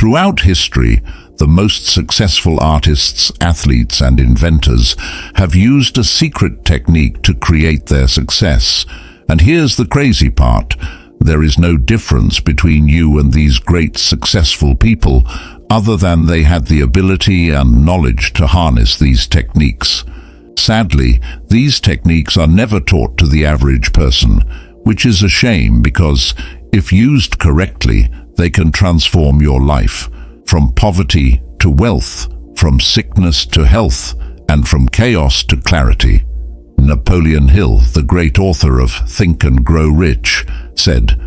Throughout history, the most successful artists, athletes, and inventors have used a secret technique to create their success. And here's the crazy part. There is no difference between you and these great successful people other than they had the ability and knowledge to harness these techniques. Sadly, these techniques are never taught to the average person, which is a shame because, if used correctly, they can transform your life, from poverty to wealth, from sickness to health, and from chaos to clarity. Napoleon Hill, the great author of Think and Grow Rich, said,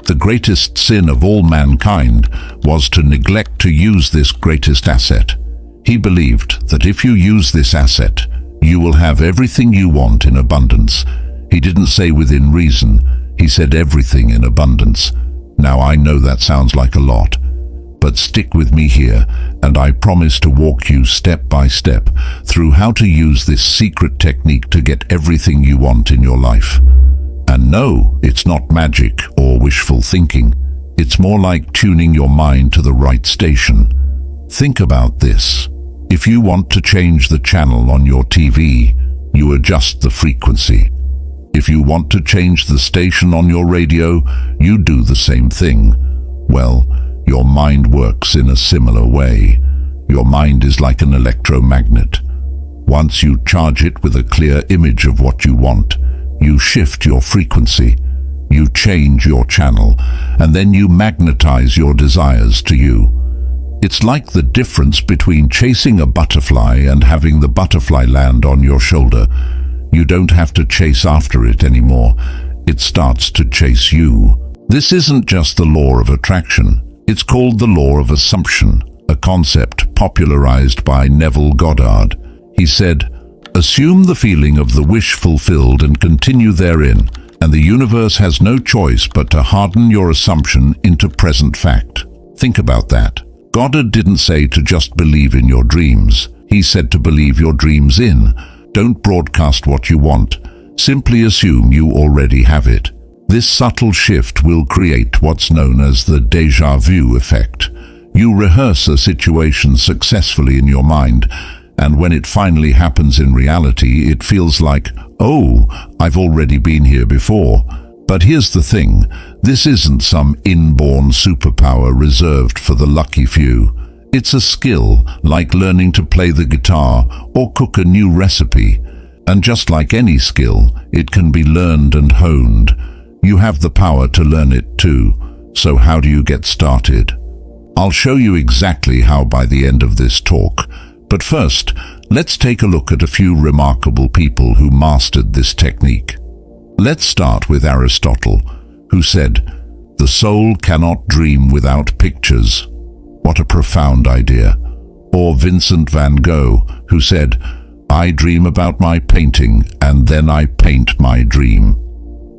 "The greatest sin of all mankind was to neglect to use this greatest asset." He believed that if you use this asset, you will have everything you want in abundance. He didn't say within reason, he said everything in abundance. Now I know that sounds like a lot, but stick with me here, and I promise to walk you step by step through how to use this secret technique to get everything you want in your life. And no, it's not magic or wishful thinking. It's more like tuning your mind to the right station. Think about this. If you want to change the channel on your TV, you adjust the frequency. If you want to change the station on your radio, you do the same thing. Well, your mind works in a similar way. Your mind is like an electromagnet. Once you charge it with a clear image of what you want, you shift your frequency, you change your channel, and then you magnetize your desires to you. It's like the difference between chasing a butterfly and having the butterfly land on your shoulder. You don't have to chase after it anymore. It starts to chase you. This isn't just the law of attraction. It's called the law of assumption, a concept popularized by Neville Goddard. He said, "Assume the feeling of the wish fulfilled and continue therein, and the universe has no choice but to harden your assumption into present fact." Think about that. Goddard didn't say to just believe in your dreams. He said to believe your dreams in. Don't broadcast what you want. Simply assume you already have it. This subtle shift will create what's known as the déjà vu effect. You rehearse a situation successfully in your mind, and when it finally happens in reality, it feels like, "Oh, I've already been here before." But here's the thing, this isn't some inborn superpower reserved for the lucky few. It's a skill, like learning to play the guitar or cook a new recipe. And just like any skill, it can be learned and honed. You have the power to learn it too. So how do you get started? I'll show you exactly how by the end of this talk. But first, let's take a look at a few remarkable people who mastered this technique. Let's start with Aristotle, who said, "The soul cannot dream without pictures." What a profound idea. Or Vincent van Gogh, who said, "I dream about my painting and then I paint my dream."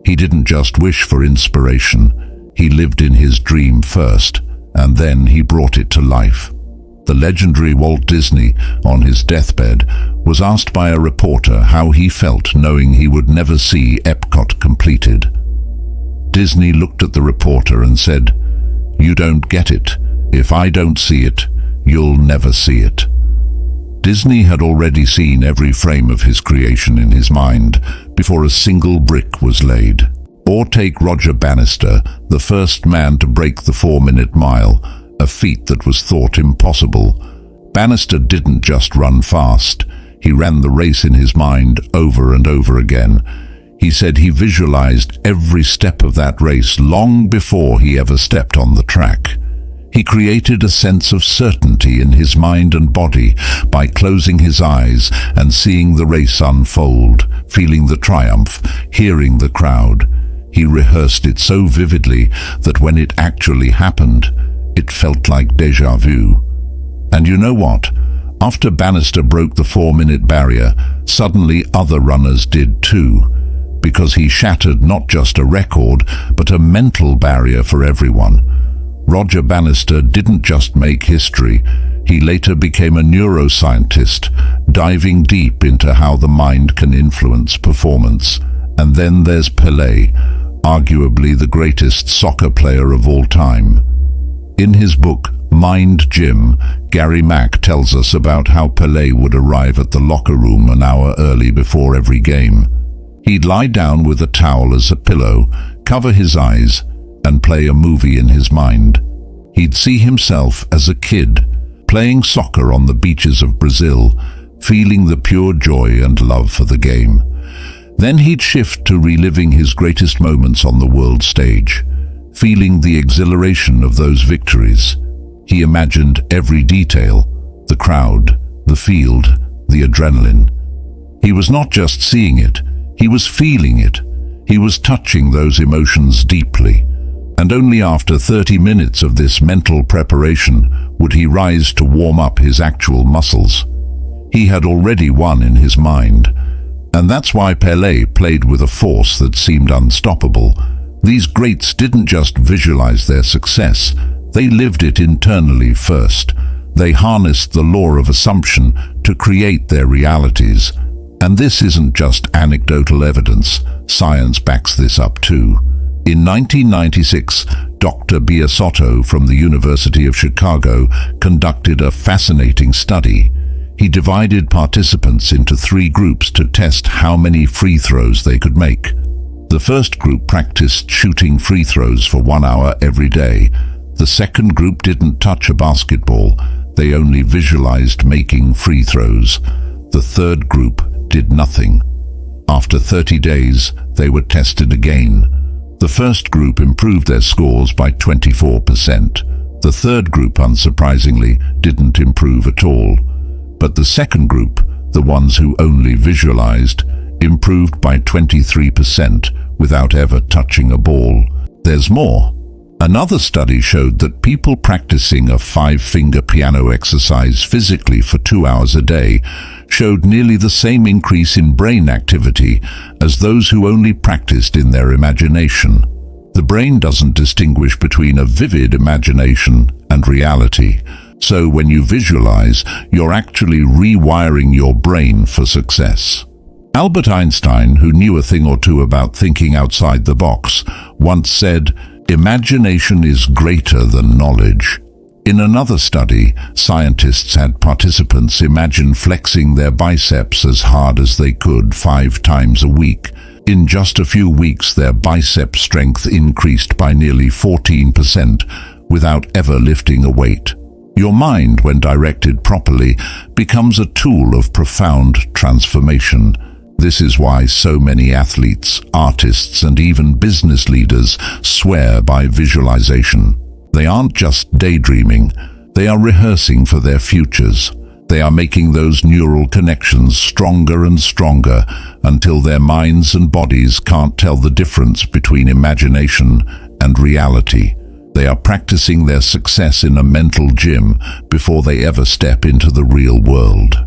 He didn't just wish for inspiration, he lived in his dream first, and then he brought it to life. The legendary Walt Disney, on his deathbed, was asked by a reporter how he felt knowing he would never see Epcot completed. Disney looked at the reporter and said, "You don't get it. If I don't see it, you'll never see it." Disney had already seen every frame of his creation in his mind before a single brick was laid. Or take Roger Bannister, the first man to break the 4-minute mile, a feat that was thought impossible. Bannister didn't just run fast, he ran the race in his mind over and over again. He said he visualized every step of that race long before he ever stepped on the track. He created a sense of certainty in his mind and body by closing his eyes and seeing the race unfold, feeling the triumph, hearing the crowd. He rehearsed it so vividly that when it actually happened, it felt like déjà vu. And you know what? After Bannister broke the 4-minute barrier, suddenly other runners did too, because he shattered not just a record, but a mental barrier for everyone. Roger Bannister didn't just make history, he later became a neuroscientist, diving deep into how the mind can influence performance. And then there's Pelé, arguably the greatest soccer player of all time. In his book, Mind Gym. Gary Mack tells us about how Pelé would arrive at the locker room an hour early before every game. He'd lie down with a towel as a pillow, cover his eyes, and play a movie in his mind. He'd see himself as a kid, playing soccer on the beaches of Brazil, feeling the pure joy and love for the game. Then he'd shift to reliving his greatest moments on the world stage, feeling the exhilaration of those victories. He imagined every detail, the crowd, the field, the adrenaline. He was not just seeing it, he was feeling it. He was touching those emotions deeply. And only after 30 minutes of this mental preparation would he rise to warm up his actual muscles. He had already won in his mind. And that's why Pelé played with a force that seemed unstoppable. These greats didn't just visualize their success, they lived it internally first. They harnessed the law of assumption to create their realities. And this isn't just anecdotal evidence, science backs this up too. In 1996, Dr. Biasotto from the University of Chicago conducted a fascinating study. He divided participants into 3 groups to test how many free throws they could make. The first group practiced shooting free throws for 1 hour every day. The second group didn't touch a basketball. They only visualized making free throws. The third group did nothing. After 30 days, they were tested again. The first group improved their scores by 24%. The third group, unsurprisingly, didn't improve at all. But the second group, the ones who only visualized, improved by 23% without ever touching a ball. There's more. Another study showed that people practicing a 5-finger piano exercise physically for 2 hours a day showed nearly the same increase in brain activity as those who only practiced in their imagination. The brain doesn't distinguish between a vivid imagination and reality. So when you visualize, you're actually rewiring your brain for success. Albert Einstein, who knew a thing or two about thinking outside the box, once said, "Imagination is greater than knowledge." In another study, scientists had participants imagine flexing their biceps as hard as they could 5 times a week. In just a few weeks, their bicep strength increased by nearly 14% without ever lifting a weight. Your mind, when directed properly, becomes a tool of profound transformation. This is why so many athletes, artists, and even business leaders swear by visualization. They aren't just daydreaming, they are rehearsing for their futures. They are making those neural connections stronger and stronger until their minds and bodies can't tell the difference between imagination and reality. They are practicing their success in a mental gym before they ever step into the real world.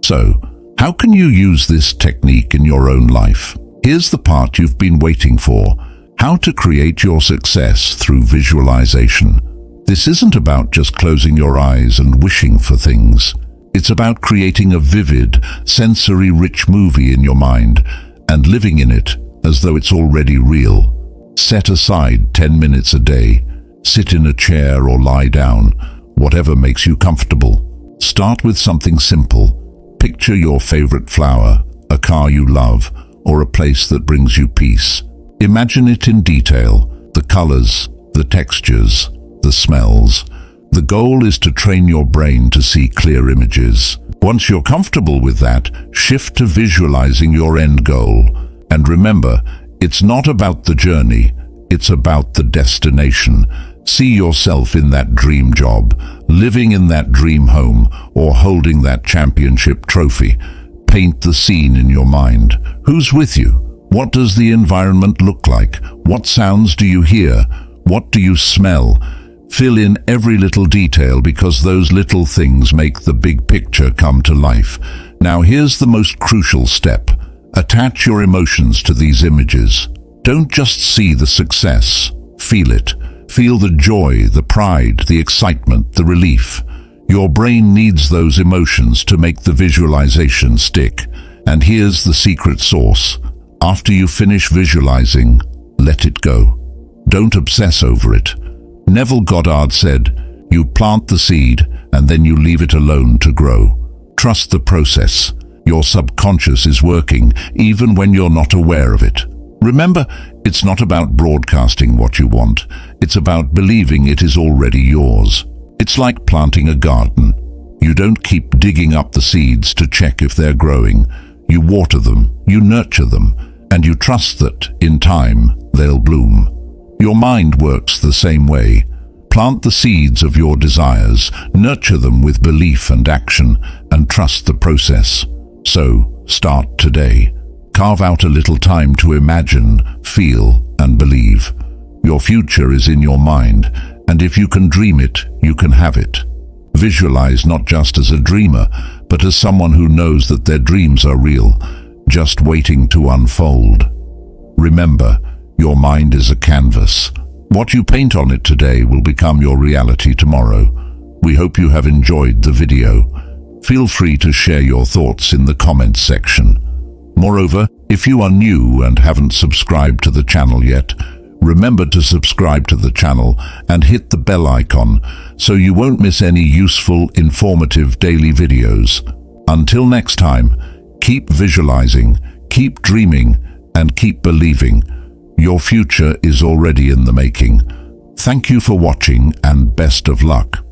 So, how can you use this technique in your own life? Here's the part you've been waiting for: how to create your success through visualization. This isn't about just closing your eyes and wishing for things. It's about creating a vivid, sensory-rich movie in your mind and living in it as though it's already real. Set aside 10 minutes a day. Sit in a chair or lie down, whatever makes you comfortable. Start with something simple. Picture your favorite flower, a car you love, or a place that brings you peace. Imagine it in detail, the colors, the textures, the smells. The goal is to train your brain to see clear images. Once you're comfortable with that, shift to visualizing your end goal. And remember, it's not about the journey, it's about the destination. See yourself in that dream job, living in that dream home, or holding that championship trophy. Paint the scene in your mind. Who's with you? What does the environment look like? What sounds do you hear? What do you smell? Fill in every little detail, because those little things make the big picture come to life. Now here's the most crucial step. Attach your emotions to these images. Don't just see the success, feel it. Feel the joy, the pride, the excitement, the relief. Your brain needs those emotions to make the visualization stick. And here's the secret sauce. After you finish visualizing, let it go. Don't obsess over it. Neville Goddard said, You plant the seed and then you leave it alone to grow. Trust the process. Your subconscious is working even when you're not aware of it. Remember, it's not about broadcasting what you want. It's about believing it is already yours. It's like planting a garden. You don't keep digging up the seeds to check if they're growing. You water them, you nurture them, and you trust that, in time, they'll bloom. Your mind works the same way. Plant the seeds of your desires, nurture them with belief and action, and trust the process. So, start today. Carve out a little time to imagine, feel, and believe. Your future is in your mind, and if you can dream it, you can have it. Visualize not just as a dreamer, but as someone who knows that their dreams are real, just waiting to unfold. Remember, your mind is a canvas. What you paint on it today will become your reality tomorrow. We hope you have enjoyed the video. Feel free to share your thoughts in the comments section. Moreover, if you are new and haven't subscribed to the channel yet, remember to subscribe to the channel and hit the bell icon so you won't miss any useful, informative daily videos. Until next time, keep visualizing, keep dreaming, and keep believing. Your future is already in the making. Thank you for watching and best of luck.